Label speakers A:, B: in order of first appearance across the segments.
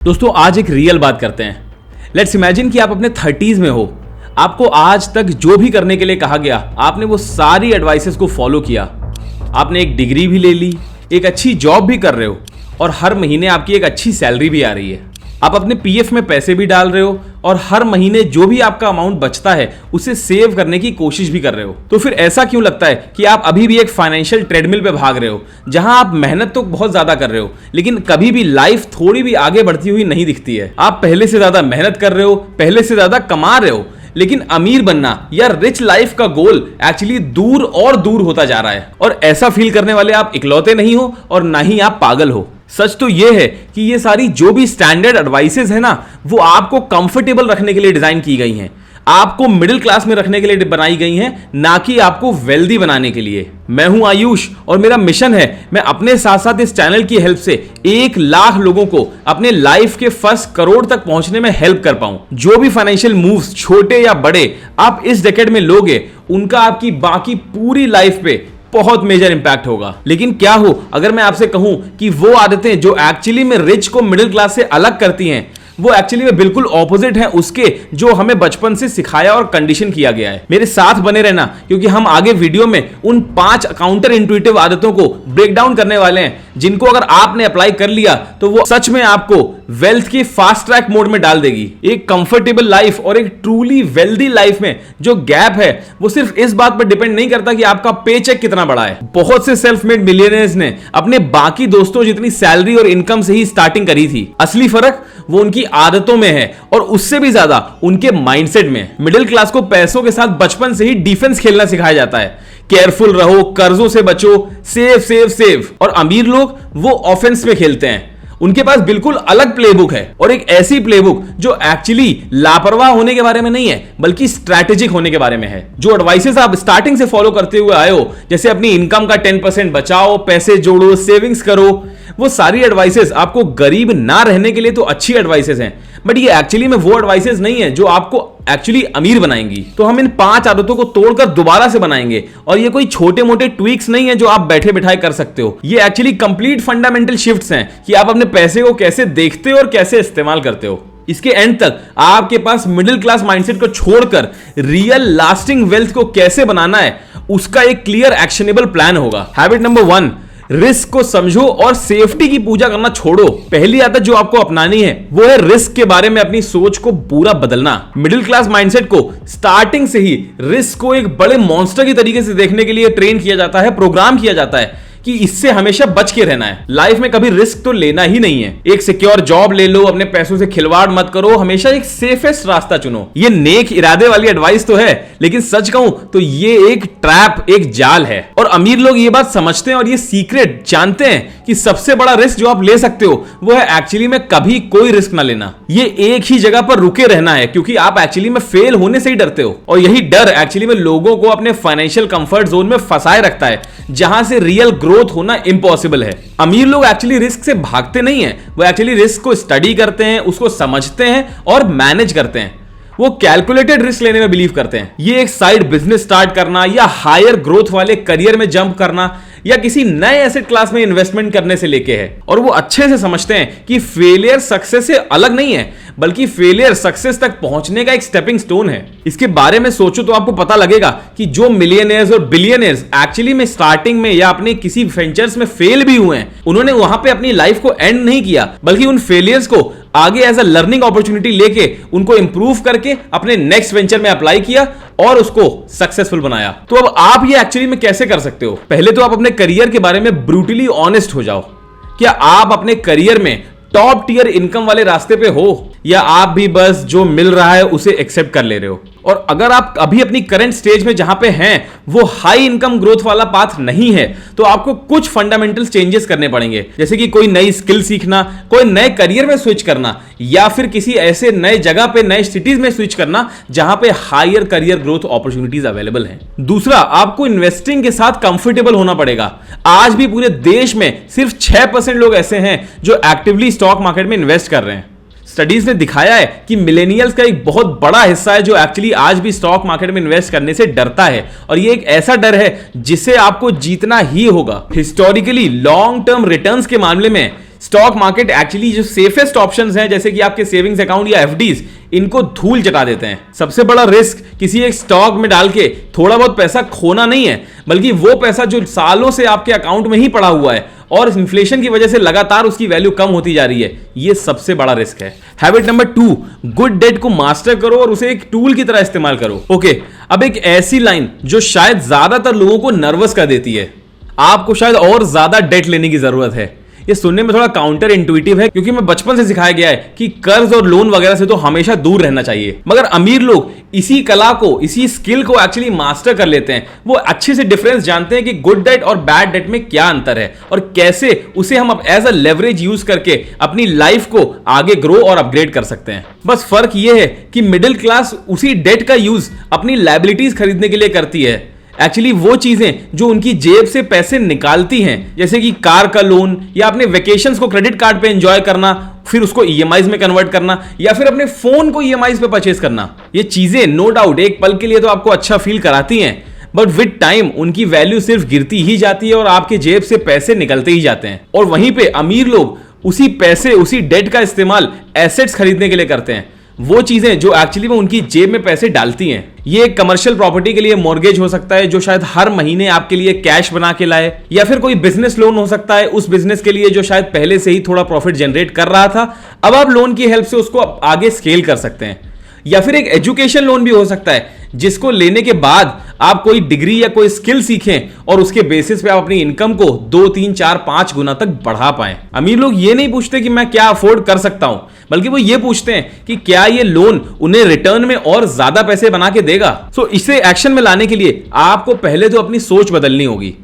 A: दोस्तों आज एक रियल बात करते हैं। लेट्स इमेजिन कि आप अपने 30s में हो। आपको आज तक जो भी करने के लिए कहा गया आपने वो सारी एडवाइसेस को फॉलो किया। आपने एक डिग्री भी ले ली, एक अच्छी जॉब भी कर रहे हो और हर महीने आपकी एक अच्छी सैलरी भी आ रही है। आप अपने पीएफ में पैसे भी डाल रहे हो और हर महीने जो भी आपका अमाउंट बचता है उसे सेव करने की कोशिश भी कर रहे हो। तो फिर ऐसा क्यों लगता है कि आप अभी भी एक फाइनेंशियल ट्रेडमिल पे भाग रहे हो, जहां आप मेहनत तो बहुत ज्यादा कर रहे हो लेकिन कभी भी लाइफ थोड़ी भी आगे बढ़ती हुई नहीं दिखती है। आप पहले से ज्यादा मेहनत कर रहे हो, पहले से ज्यादा कमा रहे हो, लेकिन अमीर बनना या रिच लाइफ का गोल एक्चुअली दूर और दूर होता जा रहा है। और ऐसा फील करने वाले आप इकलौते नहीं हो और ना ही आप पागल हो। सच तो यह है कि ये सारी जो भी स्टैंडर्ड एडवाइसेस है ना, वो आपको कंफर्टेबल रखने के लिए डिजाइन की गई हैं, आपको मिडिल क्लास में रखने के लिए बनाई गई हैं, ना कि आपको वेल्दी बनाने के लिए। मैं हूं आयुष और मेरा मिशन है मैं अपने साथ साथ इस चैनल की हेल्प से 1 लाख लोगों को अपने लाइफ के फर्स्ट करोड़ तक पहुंचने में हेल्प कर पाऊं। जो भी फाइनेंशियल मूव्स छोटे या बड़े आप इस डेकेड में लोगे, उनका आपकी बाकी पूरी लाइफ पे बहुत मेजर इंपैक्ट होगा। लेकिन क्या हो अगर मैं आपसे कहूं कि वो आदतें जो एक्चुअली में रिच को मिडिल क्लास से अलग करती हैं, वो एक्चुअली में बिल्कुल ऑपोजिट है उसके जो हमें बचपन से सिखाया और कंडीशन किया गया है। मेरे साथ बने रहना, क्योंकि हम आगे वीडियो में उन 5 काउंटर इंट्यूटिव आदतों को ब्रेक डाउन करने वाले हैं, जिनको अगर आपने अप्लाई कर लिया तो वो सच में आपको वेल्थ की फास्ट ट्रैक मोड में डाल देगी। एक कंफर्टेबल लाइफ और एक ट्रूली वेल्दी लाइफ में जो गैप है वो सिर्फ इस बात पर डिपेंड नहीं करता कि आपका पे चेक कितना बड़ा है। बहुत से सेल्फ मेड मिलियनेयर्स ने अपने बाकी दोस्तों जितनी सैलरी और इनकम से ही स्टार्टिंग करी थी। असली फर्क वो उनकी आदतों में है और उससे भी ज्यादा उनके माइंडसेट में। मिडिल क्लास को पैसों के साथ बचपन से ही डिफेंस खेलना सिखाया जाता है। केयरफुल रहो, कर्जों से बचो, सेव सेव सेव। और अमीर लोग वो ऑफेंस में खेलते हैं। उनके पास बिल्कुल अलग प्लेबुक है, और एक ऐसी प्लेबुक जो एक्चुअली लापरवाह होने के बारे में नहीं है बल्कि स्ट्रैटेजिक होने के बारे में है। जो एडवाइसेस आप स्टार्टिंग से फॉलो करते हुए आए हो, जैसे अपनी इनकम का 10% बचाओ, पैसे जोड़ो, सेविंग्स करो, वो सारी एडवाइसेस आपको गरीब ना रहने के लिए तो अच्छी एडवाइसेस हैं, बट ये एक्चुअली में वो एडवाइसेस नहीं है जो आपको एक्चुअली अमीर बनाएंगी। तो हम इन 5 आदतों को तोड़कर दोबारा से बनाएंगे, और ये कोई छोटे मोटे ट्वीक्स नहीं है जो आप बैठे बिठाए कर सकते हो। ये एक्चुअली कंप्लीट फंडामेंटल शिफ्ट्स हैं कि आप अपने पैसे को कैसे देखते हो और कैसे इस्तेमाल करते हो। इसके एंड तक आपके पास मिडिल क्लास माइंडसेट को छोड़कर रियल लास्टिंग वेल्थ को कैसे बनाना है, उसका एक क्लियर एक्शनेबल प्लान होगा। हैबिट नंबर 1, रिस्क को समझो और सेफ्टी की पूजा करना छोड़ो। पहली आदत जो आपको अपनानी है वो है रिस्क के बारे में अपनी सोच को पूरा बदलना। मिडिल क्लास माइंडसेट को स्टार्टिंग से ही रिस्क को एक बड़े मॉन्स्टर की तरीके से देखने के लिए ट्रेन किया जाता है, प्रोग्राम किया जाता है कि इससे हमेशा बच के रहना है। लाइफ में कभी रिस्क तो लेना ही नहीं है। एक सिक्योर जॉब ले लो, अपने पैसों से खिलवाड़ मत करो, हमेशा एक सेफेस्ट रास्ता चुनो। ये नेक इरादे वाली एडवाइस तो है, लेकिन सच कहूं तो ये एक ट्रैप, एक जाल है। और अमीर लोग ये बात समझते हैं और ये सीक्रेट जानते हैं कि सबसे बड़ा रिस्क जो आप ले सकते हो वो है एक्चुअली में कभी कोई रिस्क ना लेना। ये एक ही जगह पर रुके रहना है, क्योंकि आप एक्चुअली में फेल होने से ही डरते हो। और यही डर एक्चुअली में लोगों को अपने फाइनेंशियल कंफर्ट जोन में फंसाए रखता है, जहां से रियल ग्रोथ होना इम्पॉसिबल है। अमीर लोग एक्चुअली रिस्क से भागते नहीं हैं, वो एक्चुअली रिस्क को स्टडी करते हैं, उसको समझते हैं और मैनेज करते हैं। वो कैलकुलेटेड रिस्क लेने में बिलीव करते हैं। ये एक साइड बिजनेस स्टार्ट करना या हायर ग्रोथ वाले करियर में जंप करना या किसी नए एसेट क्लास में इन्वेस्टमेंट करने से लेके है। और वो अच्छे से समझते हैं कि फेलियर सक्सेस से अलग नहीं है, बल्कि फेलियर सक्सेस तक पहुंचने का एक स्टेपिंग स्टोन है। इसके बारे में सोचो तो आपको पता लगेगा कि जो मिलियनेयर्स और बिलियनेयर्स एक्चुअली में स्टार्टिंग में या अपने किसी वेंचर्स में फेल भी हुए हैं, उन्होंने वहां पे अपनी लाइफ को एंड नहीं किया, बल्कि उन फेलियर्स को आगे एज अ लर्निंग अपॉर्चुनिटी लेके उनको इंप्रूव करके अपने नेक्स्ट वेंचर में अप्लाई किया और उसको सक्सेसफुल बनाया। तो अब आप ये एक्चुअली में कैसे कर सकते हो? पहले तो आप अपने करियर के बारे में ब्रूटली ऑनेस्ट हो जाओ। क्या आप अपने करियर में टॉप टियर इनकम वाले रास्ते पे हो, या आप भी बस जो मिल रहा है उसे एक्सेप्ट कर ले रहे हो? और अगर आप अभी अपनी करंट स्टेज में जहां पे हैं वो हाई इनकम ग्रोथ वाला पाथ नहीं है, तो आपको कुछ फंडामेंटल चेंजेस करने पड़ेंगे, जैसे कि कोई नई स्किल सीखना, कोई नए करियर में स्विच करना, या फिर किसी ऐसे नए जगह पे, नए सिटीज में स्विच करना जहां पे higher career growth opportunities available हैं। दूसरा, आपको इन्वेस्टिंग के साथ कंफर्टेबल होना पड़ेगा। आज भी पूरे देश में सिर्फ 6% लोग ऐसे हैं जो एक्टिवली स्टॉक मार्केट में इन्वेस्ट कर रहे हैं। स्टडीज ने दिखाया है कि मिलेनियल्स का एक बहुत बड़ा हिस्सा है जो एक्चुअली आज भी स्टॉक मार्केट में इन्वेस्ट करने से डरता है, और ये एक ऐसा डर है जिसे आपको जीतना ही होगा। हिस्टोरिकली लॉन्ग टर्म रिटर्न्स के मामले में स्टॉक मार्केट एक्चुअली जो सेफेस्ट ऑप्शंस हैं जैसे कि आपके सेविंग्स अकाउंट या एफडीज, इनको धूल चटा देते हैं। सबसे बड़ा रिस्क किसी एक स्टॉक में डाल के थोड़ा बहुत पैसा खोना नहीं है, बल्कि वो पैसा जो सालों से आपके अकाउंट में ही पड़ा हुआ है और इन्फ्लेशन की वजह से लगातार उसकी वैल्यू कम होती जा रही है, ये सबसे बड़ा रिस्क है। हैबिट नंबर 2, गुड डेट को मास्टर करो और उसे एक टूल की तरह इस्तेमाल करो। ओके, अब एक ऐसी लाइन जो शायद ज्यादातर लोगों को नर्वस कर देती है, आपको शायद और ज्यादा डेट लेने की जरूरत है। ये सुनने में थोड़ा काउंटर इंट्यूटिव है क्योंकि मैं बचपन से सिखाया गया है कि कर्ज और लोन वगैरह से तो हमेशा दूर रहना चाहिए, मगर अमीर लोग इसी कला को, इसी स्किल को एक्चुअली मास्टर कर लेते हैं। वो अच्छे से डिफरेंस जानते हैं कि गुड डेट और बैड डेट में क्या अंतर है और कैसे उसे हम अब एज अ लेवरेज यूज करके अपनी लाइफ को आगे ग्रो और अपग्रेड कर सकते हैं। बस फर्क यह है कि मिडिल क्लास उसी डेट का यूज अपनी लायबिलिटीज खरीदने के लिए करती है। एक्चुअली वो चीजें जो उनकी जेब से पैसे निकालती हैं, जैसे कि कार का लोन या अपने वेकेशंस को क्रेडिट कार्ड पे एंजॉय करना, फिर उसको ईएमआईज में कन्वर्ट करना या फिर अपने फोन को ईएमआईज पे परचेस करना, ये चीजें नो डाउट एक पल के लिए तो आपको अच्छा फील कराती हैं, बट विद टाइम उनकी वैल्यू सिर्फ गिरती ही जाती है और आपके जेब से पैसे निकलते ही जाते हैं। और वहीं पे अमीर लोग उसी पैसे, उसी डेट का इस्तेमाल एसेट्स खरीदने के लिए करते हैं, वो चीजें जो एक्चुअली में उनकी जेब में पैसे डालती हैं। ये एक कमर्शियल प्रॉपर्टी के लिए मॉर्गेज हो सकता है जो शायद हर महीने आपके लिए कैश बना के लाए, या फिर कोई बिजनेस लोन हो सकता है उस बिजनेस के लिए जो शायद पहले से ही थोड़ा प्रॉफिट जनरेट कर रहा था, अब आप लोन की हेल्प से उसको आगे स्केल कर सकते हैं। या फिर एक एजुकेशन लोन भी हो सकता है जिसको लेने के बाद आप कोई डिग्री या कोई स्किल सीखें और उसके बेसिस पे आप अपनी इनकम को 2, 3, 4, 5 गुना तक बढ़ा पाएं। अमीर लोग ये नहीं पूछते कि मैं क्या अफोर्ड कर सकता हूं, बल्कि वो ये पूछते हैं कि क्या ये लोन उन्हें रिटर्न में और ज्यादा पैसे बना के देगा। सो इसे एक्शन में लाने के लिए आपको पहले तो अपनी सोच बदलनी होगी।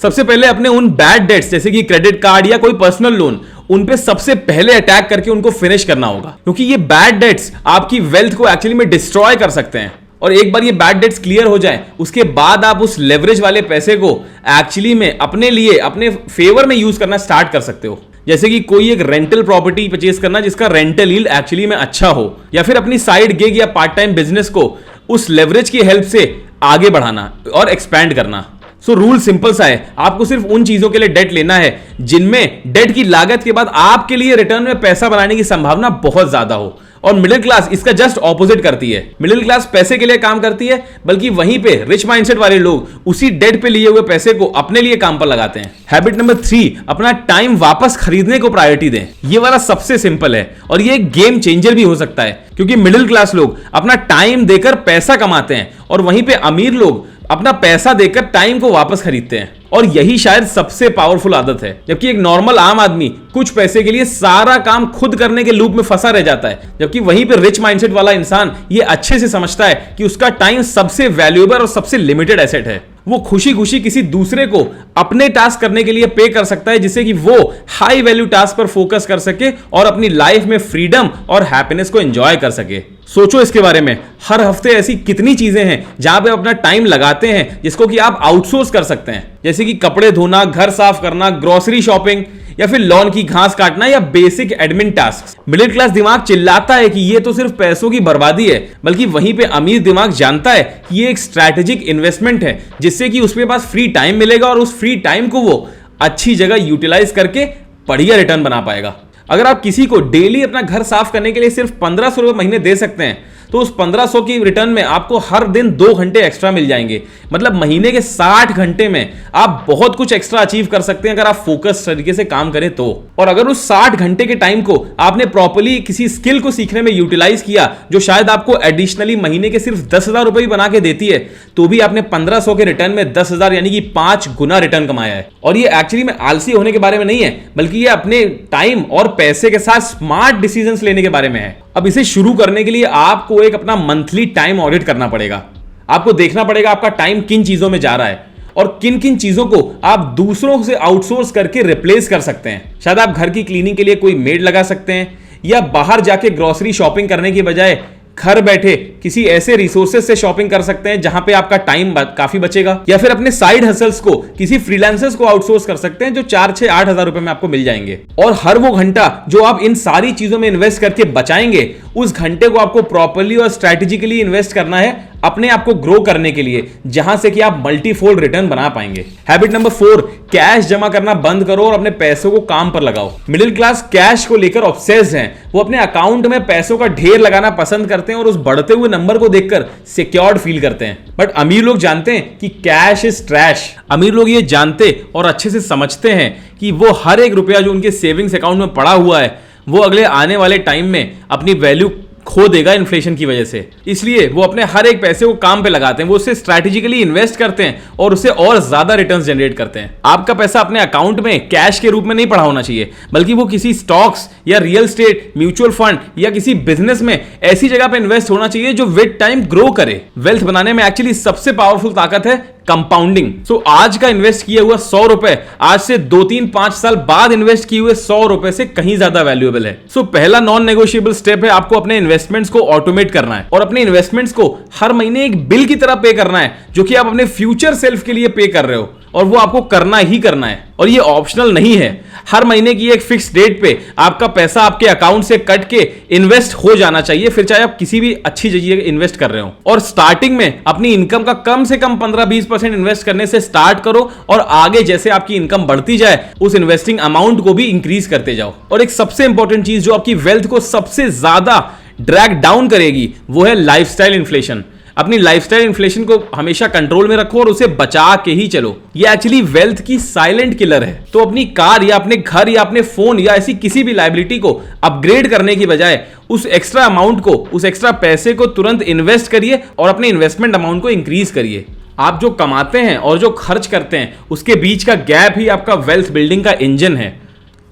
A: सबसे पहले अपने उन बैड डेट्स जैसे कि क्रेडिट कार्ड या कोई पर्सनल लोन, उन पे सबसे पहले अटैक करके उनको फिनिश करना होगा, क्योंकि ये बैड डेट्स आपकी वेल्थ को एक्चुअली में डिस्ट्रॉय कर सकते हैं। और एक बार ये बैड डेट्स क्लियर हो जाए, उसके बाद आप उस लेवरेज वाले पैसे को एक्चुअली में अपने लिए, अपने फेवर में यूज करना स्टार्ट कर सकते हो। जैसे कि कोई एक रेंटल प्रॉपर्टी परचेज करना जिसका रेंटल यील्ड एक्चुअली में अच्छा हो, या फिर अपनी साइड गिग या पार्ट टाइम बिजनेस को उस लेवरेज की हेल्प से आगे बढ़ाना और एक्सपैंड करना। सो रूल सिंपल सा है, आपको सिर्फ उन चीजों के लिए डेट लेना है जिनमें डेट की लागत के बाद आपके लिए रिटर्न में पैसा बनाने की संभावना बहुत ज्यादा हो। और मिडिल क्लास इसका जस्ट ऑपोजिट करती है। मिडिल क्लास पैसे के लिए काम करती है, बल्कि वहीं पे रिच माइंडसेट वाले लोग उसी डेट पे लिए हुए पैसे को अपने लिए काम पर लगाते हैं। हैबिट नंबर 3, अपना टाइम वापस खरीदने को प्रायोरिटी दें। ये वाला सबसे सिंपल है और ये एक गेम चेंजर भी हो सकता है, क्योंकि मिडिल क्लास लोग अपना टाइम देकर पैसा कमाते हैं और वहीं पे अमीर लोग अपना पैसा देकर टाइम को वापस खरीदते हैं। और यही शायद सबसे पावरफुल आदत है। जबकि एक नॉर्मल आम आदमी कुछ पैसे के लिए सारा काम खुद करने के लूप में फंसा रह जाता है, जबकि वहीं पे रिच माइंडसेट वाला इंसान ये अच्छे से समझता है कि उसका टाइम सबसे वैल्यूएबल और सबसे लिमिटेड एसेट है। वो खुशी खुशी किसी दूसरे को अपने टास्क करने के लिए पे कर सकता है, जिससे कि वो हाई वैल्यू टास्क पर फोकस कर सके और अपनी लाइफ में फ्रीडम और हैप्पीनेस को एंजॉय कर सके। सोचो इसके बारे में, हर हफ्ते ऐसी कितनी चीजें हैं जहां पे अपना टाइम लगाते हैं जिसको कि आप आउटसोर्स कर सकते हैं, जैसे कि कपड़े धोना, घर साफ करना, ग्रोसरी शॉपिंग, या फिर लॉन की घास काटना या basic admin task. Middle class दिमाग चिल्लाता है कि ये तो सिर्फ पैसों की बर्बादी है, बल्कि वहीं पे अमीर दिमाग जानता है कि ये एक स्ट्रैटेजिक इन्वेस्टमेंट है, जिससे कि उसके पास फ्री टाइम मिलेगा और उस फ्री टाइम को वो अच्छी जगह यूटिलाइज करके बढ़िया रिटर्न बना पाएगा। अगर आप किसी को डेली अपना घर साफ करने के लिए सिर्फ 1500 रुपए महीने दे सकते हैं, तो उस 1500 की रिटर्न में आपको हर दिन 2 घंटे एक्स्ट्रा मिल जाएंगे। मतलब महीने के 60 घंटे में आप बहुत कुछ एक्स्ट्रा अचीव कर सकते हैं अगर आप फोकस तरीके से काम करें तो। और अगर उस 60 घंटे के टाइम को आपने प्रॉपर्ली किसी स्किल को सीखने में यूटिलाइज किया जो शायद आपको एडिशनली महीने के सिर्फ 10,000 रुपए भी बना के देती है, तो भी आपने 1500 के रिटर्न में 10,000 यानी कि 5 गुना रिटर्न कमाया है। और ये एक्चुअली में आलसी होने के बारे में नहीं है, बल्कि ये अपने टाइम और पैसे के साथ स्मार्ट डिसीजंस लेने के बारे में है। अब इसे शुरू करने के लिए आपको एक अपना मंथली टाइम ऑडिट करना पड़ेगा। आपको देखना पड़ेगा आपका टाइम किन चीजों में जा रहा है और किन किन चीजों को आप दूसरों से आउटसोर्स करके रिप्लेस कर सकते हैं। शायद आप घर की क्लीनिंग के लिए कोई मेड लगा सकते हैं, या बाहर जाके ग्रोसरी शॉपिंग करने की बजाय घर बैठे किसी ऐसे रिसोर्सेज से शॉपिंग कर सकते हैं जहां पे आपका टाइम काफी बचेगा, या फिर अपने साइड हसल्स को किसी फ्रीलांसर्स को आउटसोर्स कर सकते हैं जो 4, 6, 8 हजार रुपए में आपको मिल जाएंगे। और हर वो घंटा जो आप इन सारी चीजों में इन्वेस्ट करके बचाएंगे, उस घंटे को आपको प्रॉपर्ली और स्ट्रैटेजिकली इन्वेस्ट करना है अपने आप को ग्रो करने के लिए, जहां से कि आप मल्टीफोल्ड रिटर्न बना पाएंगे। हैबिट नंबर 4, कैश जमा करना बंद करो और अपने पैसों को काम पर लगाओ। मिडिल क्लास कैश को लेकर ऑब्सेस्ड हैं। वो अपने अकाउंट में पैसों का ढेर लगाना पसंद करते हैं और उस बढ़ते हुए नंबर को देखकर सिक्योर्ड फील करते हैं। बट अमीर लोग जानते हैं कि कैश इज ट्रैश। अमीर लोग ये जानते और अच्छे से समझते हैं कि वो हर एक रुपया जो उनके सेविंग्स अकाउंट में पड़ा हुआ है वो अगले आने वाले टाइम में अपनी वैल्यू खो देगा इन्फ्लेशन की वजह से। इसलिए वो अपने हर एक पैसे को काम पे लगाते हैं, वो उसे स्ट्रैटेजिकली इन्वेस्ट करते हैं और उससे और ज्यादा रिटर्न्स जनरेट करते हैं। आपका पैसा अपने अकाउंट में कैश के रूप में नहीं पड़ा होना चाहिए, बल्कि वो किसी स्टॉक्स या रियल एस्टेट, म्यूचुअल फंड या किसी बिजनेस में ऐसी जगह पे इन्वेस्ट होना चाहिए जो विद टाइम ग्रो करे। वेल्थ बनाने में एक्चुअली सबसे पावरफुल ताकत है कंपाउंडिंग। सो आज का इन्वेस्ट किया हुआ 100 रुपए आज से 2-3-5 साल बाद इन्वेस्ट किए हुए 100 रुपए से कहीं ज्यादा वैल्यूएबल है। सो पहला नॉन नेगोशिएबल स्टेप है आपको अपने इन्वेस्टमेंट्स को ऑटोमेट करना है और अपने इन्वेस्टमेंट्स को हर महीने एक बिल की तरह पे करना है, जो कि आप अपने फ्यूचर सेल्फ के लिए पे कर रहे हो और वो आपको करना ही करना है और ये ऑप्शनल नहीं है। हर महीने की एक फिक्स डेट पे आपका पैसा आपके अकाउंट से कट के इन्वेस्ट हो जाना चाहिए, फिर चाहे आप किसी भी अच्छी जगह इन्वेस्ट कर रहे हो। और स्टार्टिंग में अपनी इनकम का कम से कम 15-20% इन्वेस्ट करने से स्टार्ट करो और आगे जैसे आपकी इनकम बढ़ती जाए उस इन्वेस्टिंग अमाउंट को भी इंक्रीज करते जाओ। और एक सबसे इंपॉर्टेंट चीज जो आपकी वेल्थ को सबसे ज्यादा ड्रैग डाउन करेगी वो है लाइफस्टाइल इन्फ्लेशन। अपनी लाइफस्टाइल इन्फ्लेशन को हमेशा कंट्रोल में रखो और उसे बचा के ही चलो। ये एक्चुअली वेल्थ की साइलेंट किलर है। तो अपनी कार या अपने घर या अपने फोन या ऐसी किसी भी लायबिलिटी को अपग्रेड करने की बजाय उस एक्स्ट्रा अमाउंट को, उस एक्स्ट्रा पैसे को तुरंत इन्वेस्ट करिए और अपने इन्वेस्टमेंट अमाउंट को इंक्रीज करिए। आप जो कमाते हैं और जो खर्च करते हैं उसके बीच का गैप ही आपका वेल्थ बिल्डिंग का इंजन है।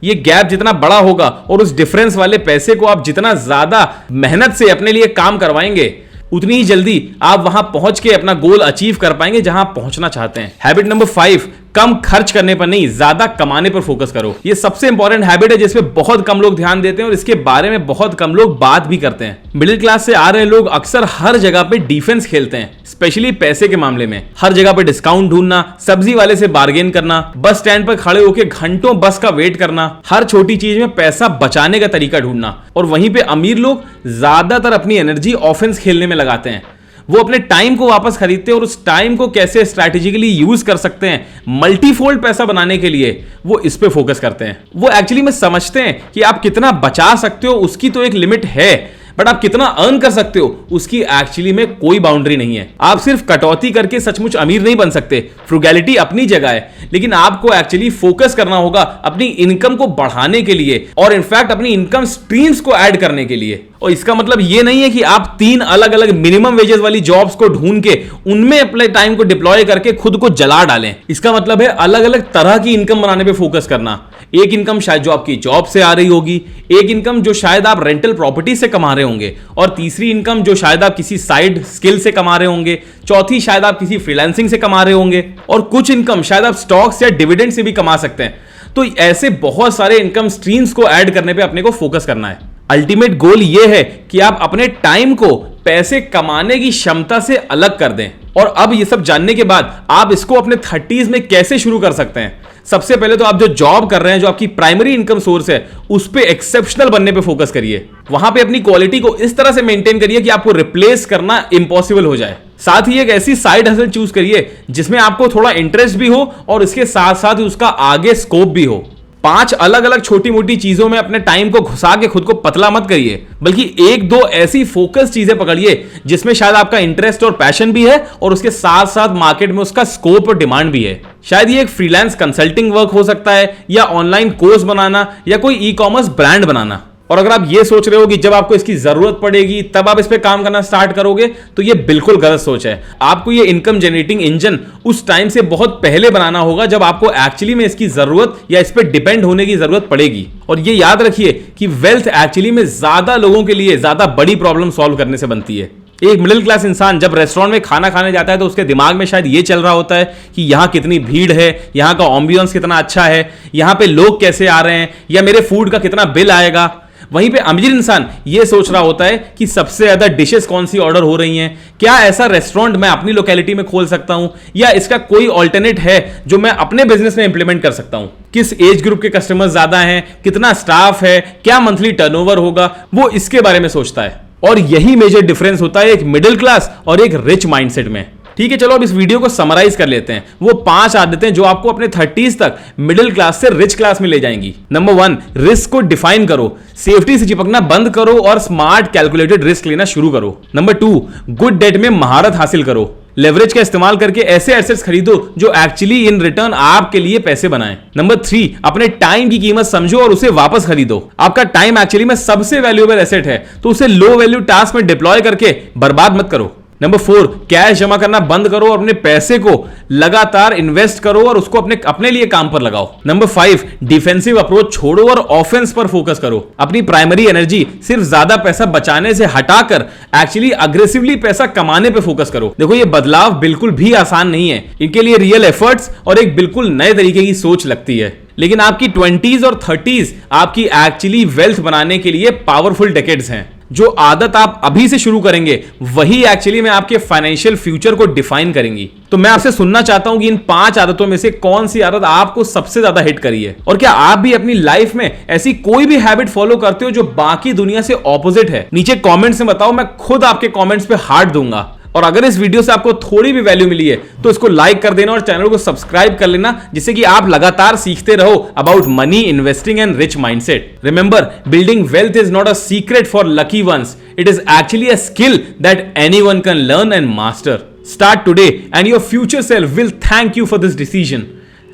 A: ये गैप जितना बड़ा होगा और उस डिफरेंस वाले पैसे को आप जितना ज्यादा मेहनत से अपने लिए काम करवाएंगे उतनी ही जल्दी आप वहां पहुंच के अपना गोल अचीव कर पाएंगे जहां आप पहुंचना चाहते हैं। हैबिट नंबर 5, कम खर्च करने पर नहीं, ज्यादा कमाने पर फोकस करो। ये सबसे इंपॉर्टेंट हैबिट है जिसपे बहुत कम लोग ध्यान देते हैं और इसके बारे में बहुत कम लोग बात भी करते हैं। मिडिल क्लास से आ रहे लोग अक्सर हर जगह पे डिफेंस खेलते हैं, स्पेशली पैसे के मामले में। हर जगह पे डिस्काउंट ढूंढना, सब्जी वाले से बार्गेन करना, बस स्टैंड पर खड़े होकर घंटों बस का वेट करना, हर छोटी चीज में पैसा बचाने का तरीका ढूंढना। और वहीं पे अमीर लोग ज्यादातर अपनी एनर्जी ऑफेंस खेलने में लगाते हैं। वो अपने टाइम को वापस खरीदते हैं और उस टाइम को कैसे स्ट्रैटेजिकली यूज कर सकते हैं मल्टीफोल्ड पैसा बनाने के लिए, वो इस पे फोकस करते हैं। वो एक्चुअली में समझते हैं कि आप कितना बचा सकते हो उसकी तो एक लिमिट है, बट आप कितना अर्न कर सकते हो उसकी एक्चुअली में कोई बाउंड्री नहीं है। आप सिर्फ कटौती करके सचमुच अमीर नहीं बन सकते। फ्रुगैलिटी अपनी जगह है, लेकिन आपको एक्चुअली फोकस करना होगा अपनी इनकम को बढ़ाने के लिए और इनफैक्ट अपनी इनकम स्ट्रीम्स को ऐड करने के लिए। और इसका मतलब ये नहीं है कि आप 3 अलग अलग मिनिमम वेजेस वाली जॉब्स को ढूंढ के उनमें अपने टाइम को डिप्लॉय करके खुद को जला डालें। इसका मतलब है अलग अलग तरह की इनकम बनाने पे फोकस करना। एक इनकम शायद जो आपकी जॉब से आ रही होगी, एक इनकम जो शायद आप रेंटल प्रॉपर्टी से कमा रहे होंगे, और तीसरी इनकम जो शायद आप किसी साइड स्किल से कमा रहे होंगे, चौथी शायद आप किसी फ्रीलांसिंग से कमा रहे होंगे, और कुछ इनकम शायद आप स्टॉक्स या डिविडेंड से भी कमा सकते हैं। तो ऐसे बहुत सारे इनकम स्ट्रीम्स को ऐड करने पे अपने को फोकस करना है। अल्टीमेट गोल ये है कि आप अपने टाइम को पैसे कमाने की क्षमता से अलग कर दें। और अब ये सब जानने के बाद आप इसको अपने 30s में कैसे शुरू कर सकते हैं। सबसे पहले तो आप जो जॉब कर रहे हैं, जो आपकी प्राइमरी इनकम सोर्स है, उस पे एक्सेप्शनल बनने पे फोकस करिए। वहां पे अपनी क्वालिटी को इस तरह से मेंटेन करिए कि आपको रिप्लेस करना इंपॉसिबल हो जाए। साथ ही एक ऐसी साइड हसल चूज करिए जिसमें आपको थोड़ा इंटरेस्ट भी हो और इसके साथ साथ उसका आगे स्कोप भी हो। 5 अलग अलग छोटी मोटी चीजों में अपने टाइम को घुसा के खुद को पतला मत करिए, बल्कि 1-2 ऐसी फोकस चीजें पकड़िए जिसमें शायद आपका इंटरेस्ट और पैशन भी है और उसके साथ साथ मार्केट में उसका स्कोप और डिमांड भी है। शायद ये एक फ्रीलांस कंसल्टिंग वर्क हो सकता है, या ऑनलाइन कोर्स बनाना, या कोई ई-कॉमर्स ब्रांड बनाना। और अगर आप ये सोच रहे हो कि जब आपको इसकी जरूरत पड़ेगी तब आप इस पे काम करना स्टार्ट करोगे, तो ये बिल्कुल गलत सोच है। आपको ये इनकम जनरेटिंग इंजन उस टाइम से बहुत पहले बनाना होगा जब आपको एक्चुअली में इसकी जरूरत या इस पे डिपेंड होने की जरूरत पड़ेगी। और ये याद रखिए कि वेल्थ एक्चुअली में ज्यादा लोगों के लिए ज्यादा बड़ी प्रॉब्लम सॉल्व करने से बनती है। एक मिडिल क्लास इंसान जब रेस्टोरेंट में खाना खाने जाता है तो उसके दिमाग में शायद ये चल रहा होता है कि यहाँ कितनी भीड़ है, यहाँ का एम्बियंस कितना अच्छा है, यहाँ पे लोग कैसे आ रहे हैं, या मेरे फूड का कितना बिल आएगा। वहीं पे अमीर इंसान ये सोच रहा होता है कि सबसे ज्यादा डिशेस कौन सी ऑर्डर हो रही हैं, क्या ऐसा रेस्टोरेंट मैं अपनी लोकेलिटी में खोल सकता हूं, या इसका कोई ऑल्टरनेट है जो मैं अपने बिजनेस में इंप्लीमेंट कर सकता हूं, किस एज ग्रुप के कस्टमर्स ज्यादा हैं, कितना स्टाफ है, क्या मंथली टर्नओवर होगा, वो इसके बारे में सोचता है। और यही मेजर डिफरेंस होता है एक मिडिल क्लास और एक रिच माइंडसेट में। ठीक है, चलो अब इस वीडियो को समराइज कर लेते हैं। वो 5 आदतें जो आपको अपने 30s तक मिडिल क्लास से रिच क्लास में ले जाएंगी। नंबर 1, रिस्क को डिफाइन करो, सेफ्टी से चिपकना बंद करो और स्मार्ट कैलकुलेटेड रिस्क लेना शुरू करो। नंबर 2, गुड डेट में महारत हासिल करो, लेवरेज का इस्तेमाल करके ऐसे एसेट्स खरीदो जो एक्चुअली इन रिटर्न आपके लिए पैसे बनाएं। नंबर 3, अपने टाइम की कीमत समझो और उसे वापस खरीदो। आपका टाइम एक्चुअली में सबसे वैल्यूएबल एसेट है, तो उसे लो वैल्यू टास्क में डिप्लॉय करके बर्बाद मत करो। नंबर 4, कैश जमा करना बंद करो और अपने पैसे को लगातार इन्वेस्ट करो और उसको अपने लिए काम पर लगाओ। नंबर 5, डिफेंसिव अप्रोच छोड़ो और ऑफेंस पर फोकस करो। अपनी प्राइमरी एनर्जी सिर्फ ज्यादा पैसा बचाने से हटाकर एक्चुअली अग्रेसिवली पैसा कमाने पे फोकस करो। देखो, ये बदलाव बिल्कुल भी आसान नहीं है, इनके लिए रियल एफर्ट्स और एक बिल्कुल नए तरीके की सोच लगती है। लेकिन आपकी 20s और 30s आपकी एक्चुअली वेल्थ बनाने के लिए पावरफुल डेकेड्स हैं। जो आदत आप अभी से शुरू करेंगे वही एक्चुअली में आपके फाइनेंशियल फ्यूचर को डिफाइन करेंगी। तो मैं आपसे सुनना चाहता हूं कि इन 5 आदतों में से कौन सी आदत आपको सबसे ज्यादा हिट करी है, और क्या आप भी अपनी लाइफ में ऐसी कोई भी हैबिट फॉलो करते हो जो बाकी दुनिया से ऑपोजिट है। नीचे कमेंट्स में बताओ, मैं खुद आपके कमेंट्स पे हार्ट दूंगा। और अगर इस वीडियो से आपको थोड़ी भी वैल्यू मिली है तो इसको लाइक कर देना और चैनल को सब्सक्राइब कर लेना, जिससे कि आप लगातार सीखते रहो about money, investing and rich mindset. Remember, building wealth is not a secret for lucky ones, it is actually a skill that anyone can learn and master. Start today and your future self will thank you for this decision.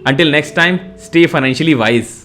A: Until next time, stay financially wise.